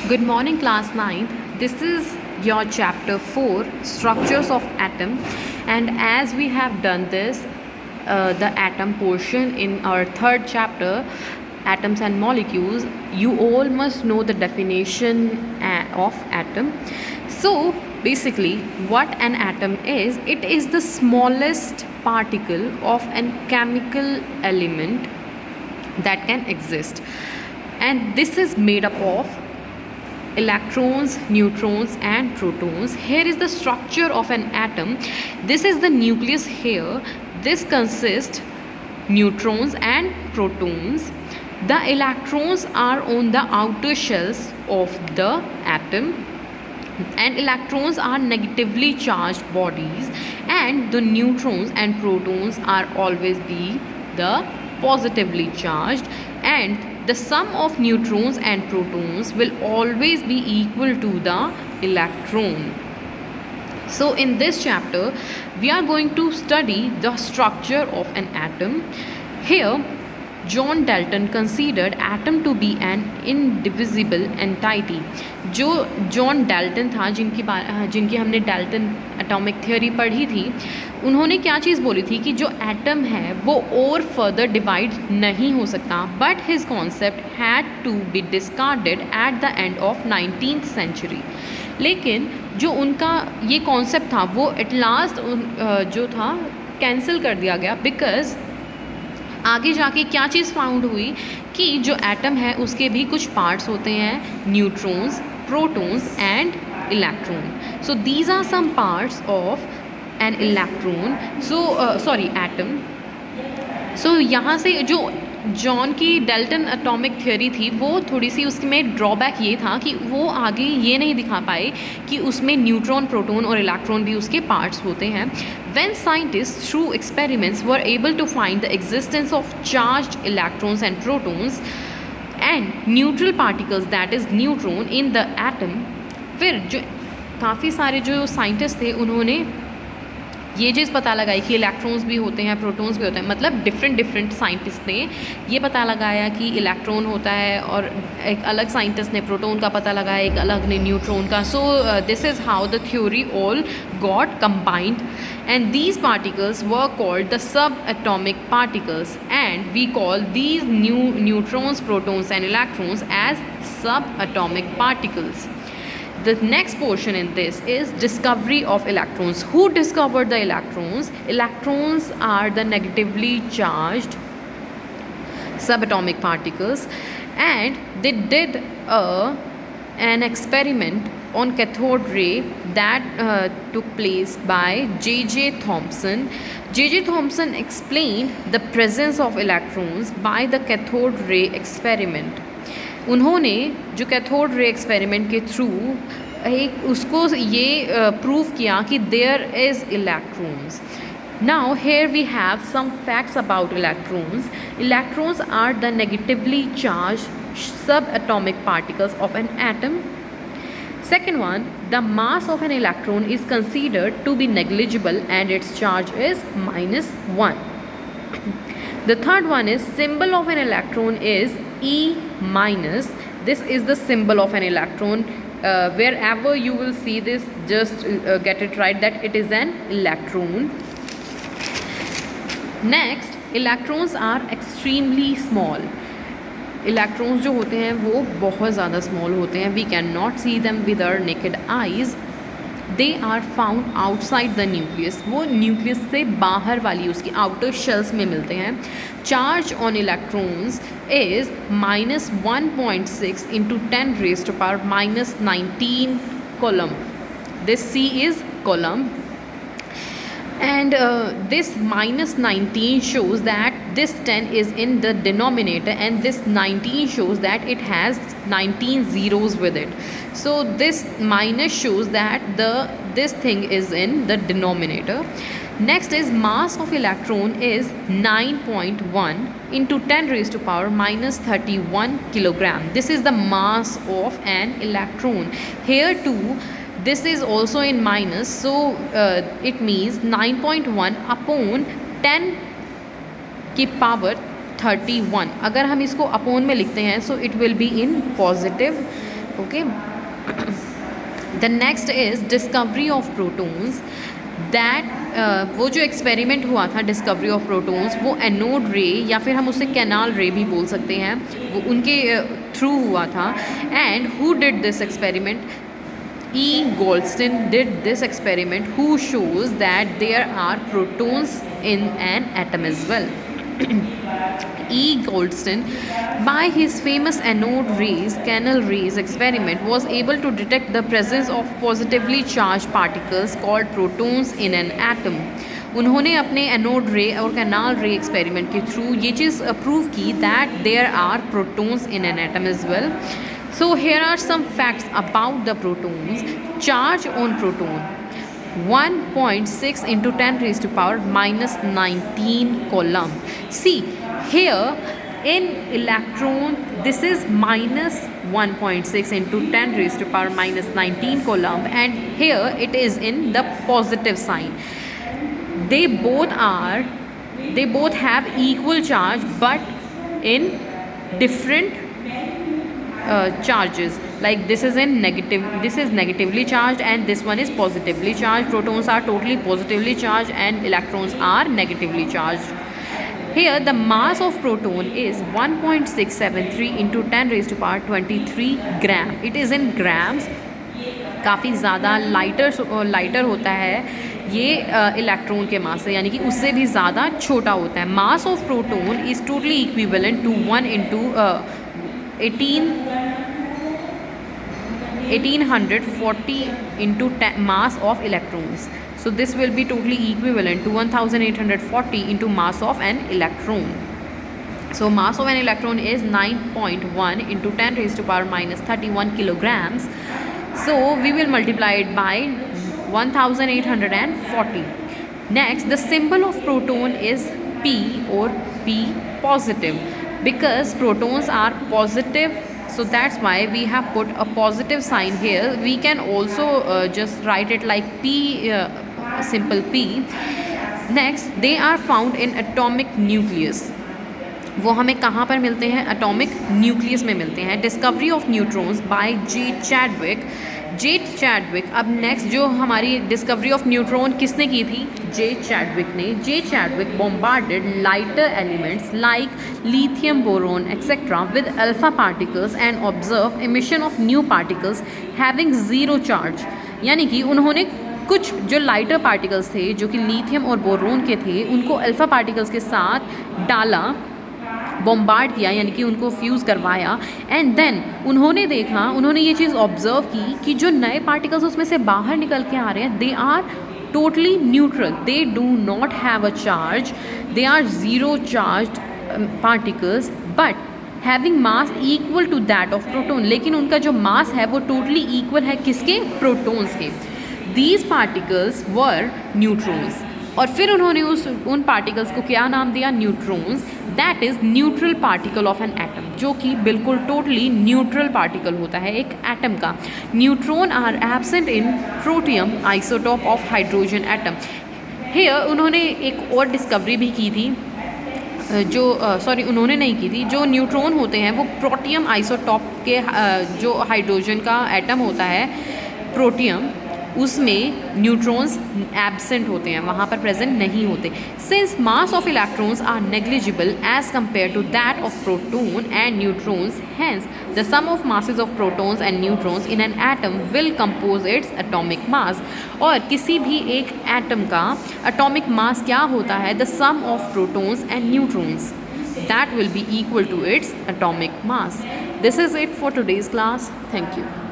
Good morning, class 9th. This is your chapter 4, Structures of Atom. And as we have done this, the atom portion in our third chapter, Atoms and Molecules, you all must know the definition of atom. So, basically, what an atom is, it is the smallest particle of a chemical element that can exist. And this is made up of electrons, neutrons and protons. Here is the structure of an atom. This is the nucleus here. This consists neutrons and protons. The electrons are on the outer shells of the atom, and electrons are negatively charged bodies, and the neutrons and protons are always be the positively charged, and the sum of neutrons and protons will always be equal to the electron. So in this chapter we are going to study the structure of an atom. Here John Dalton considered atom to be an indivisible entity. जो John Dalton था, जिनकी हमने Dalton atomic theory पढ़ी थी, उन्होंने क्या चीज़ बोली थी कि जो एटम है वो और फर्दर डिवाइड नहीं हो सकता. But his concept had to be discarded at the end of 19th century. लेकिन जो उनका ये कॉन्सेप्ट था वो एट लास्ट जो था कैंसिल कर दिया गया, बिकॉज आगे जाके क्या चीज़ फाउंड हुई कि जो एटम है उसके भी कुछ पार्ट्स होते हैं, neutrons, protons and electron. So these are some parts of an electron, atom. So यहाँ से जो जॉन की डाल्टन एटॉमिक थ्योरी थी वो थोड़ी सी उसमें ड्रॉबैक ये था कि वो आगे ये नहीं दिखा पाए कि उसमें न्यूट्रॉन, प्रोटॉन और इलेक्ट्रॉन भी उसके पार्ट्स होते हैं. When scientists through experiments were able to find the existence of charged electrons and protons and neutral particles, that is neutron, in the atom, फिर जो काफ़ी सारे जो साइंटिस्ट थे उन्होंने ये चीज़ पता लगाई कि इलेक्ट्रॉन्स भी होते हैं, प्रोटॉन्स भी होते हैं. मतलब डिफरेंट साइंटिस्ट ने ये पता लगाया कि इलेक्ट्रॉन होता है, और एक अलग साइंटिस्ट ने प्रोटॉन का पता लगाया, एक अलग ने न्यूट्रॉन का. So this is how the theory all got combined, and these particles were called the subatomic particles, and we call these neutrons, protons and electrons as subatomic particles. The next portion in this is discovery of electrons. Who discovered the electrons? Electrons are the negatively charged subatomic particles, and they did an experiment on cathode ray that took place by J.J. Thomson. J.J. Thomson explained the presence of electrons by the cathode ray experiment. उन्होंने जो cathode ray experiment के through एक उसको ये prove किया कि there is electrons. Now here we have some facts about electrons. Electrons are the negatively charged subatomic particles of an atom. Second one, the mass of an electron is considered to be negligible and its charge is -1. The third one is symbol of an electron is E-. This is the symbol of an electron. Wherever you will see this, just get it right that it is an electron. Next, electrons are extremely small. Electrons जो होते हैं वो बहुत ज़्यादा small होते हैं. We can not see them with our naked eyes. They are found outside the nucleus. वो nucleus से बाहर वाली उसकी आउटर शेल्स में मिलते हैं. Charge on electrons is -1.6 × 10⁻⁻19 coulomb. This C is coulomb. And this -19 shows that this 10 is in the denominator, and this 19 shows that it has 19 zeros with it. So this minus shows that this thing is in the denominator. Next is mass of electron is 9.1 × 10⁻⁻31 kilogram. This is the mass of an electron. Here too this is also in minus, so it means 9.1 upon 10 की power 31. अगर हम इसको upon में लिखते हैं so it will be in positive Okay. The next is discovery of protons. That वो जो experiment हुआ था डिस्कवरी ऑफ प्रोटॉन्स, वो एनोड रे या फिर हम उसे कैनाल रे भी बोल सकते हैं, वो उनके थ्रू हुआ था. And who did this experiment? E. Goldstein did this experiment, who shows that there are protons in an atom as well. E. Goldstein, by his famous anode rays, canal rays experiment, was able to detect the presence of positively charged particles called protons in an atom. उन्होंने अपने anode रे और canal रे experiment के through ये चीज़ prove की that there are protons in an atom as well. So here are some facts about the protons. Charge on proton 1.6 into 10 raised to power minus 19 coulomb. See here in electron this is minus 1.6 into 10 raised to power minus 19 coulomb, and here it is in the positive sign. They both have equal charge but in different charges. Like this is negatively charged and this one is positively charged. Protons are totally positively charged and electrons are negatively charged. Here the mass of proton is 1.673 into 10 raised to power 23 gram. It is in grams. काफ़ी ज़्यादा lighter होता है ये electron के मास से, यानी कि उससे भी ज़्यादा छोटा होता है. Mass of proton is totally equivalent to 1 into 1840 into mass of electrons. So this will be totally equivalent to 1840 into mass of an electron. So mass of an electron is 9.1 into 10 raised to power minus 31 kilograms. So we will multiply it by 1840. Next, the symbol of proton is P or P positive, because protons are positive, so that's why we have put a positive sign here. We can also just write it like P, simple P. Next, they are found in atomic nucleus. वो हमें कहाँ पर मिलते हैं? Atomic nucleus में मिलते हैं. Discovery of neutrons by J Chadwick. अब नेक्स्ट जो हमारी डिस्कवरी ऑफ न्यूट्रॉन किसने की थी? जे चैडविक ने. J Chadwick bombarded lighter elements like lithium, boron etcetera with alpha particles and observe emission of new particles having zero charge. यानी कि उन्होंने कुछ जो लाइटर पार्टिकल्स थे जो कि लिथियम और बोरोन के थे, उनको अल्फा पार्टिकल्स के साथ डाला, बॉम्बार्ड किया, यानी कि उनको फ्यूज़ करवाया. एंड देन उन्होंने ये चीज़ ऑब्जर्व की कि जो नए पार्टिकल्स उसमें से बाहर निकल के आ रहे हैं, they are totally neutral, they do not have a charge, they are zero charge particles but having mass equal to that of proton. लेकिन उनका जो मास है वो टोटली इक्वल है किसके? प्रोटोन्स के. These particles were neutrons. और फिर उन्होंने उन पार्टिकल्स को क्या नाम दिया? Neutrons. That is neutral particle of an atom, जो कि बिल्कुल टोटली न्यूट्रल पार्टिकल होता है एक एटम का. Neutron are absent in protium isotope of hydrogen atom. Here उन्होंने एक और डिस्कवरी भी की थी, उन्होंने नहीं की थी. जो न्यूट्रॉन होते हैं वो प्रोटियम आइसोटॉप के जो हाइड्रोजन का एटम होता है प्रोटियम, उसमें न्यूट्रॉन्स एब्सेंट होते हैं, वहाँ पर प्रेजेंट नहीं होते. Since mass of electrons are negligible as compare to that of proton and neutrons, hence the sum of masses of protons and neutrons in an atom will compose its atomic mass. और किसी भी एक atom का atomic mass क्या होता है? The sum of protons and neutrons, that will be equal to its atomic mass. This is it for today's class. Thank you.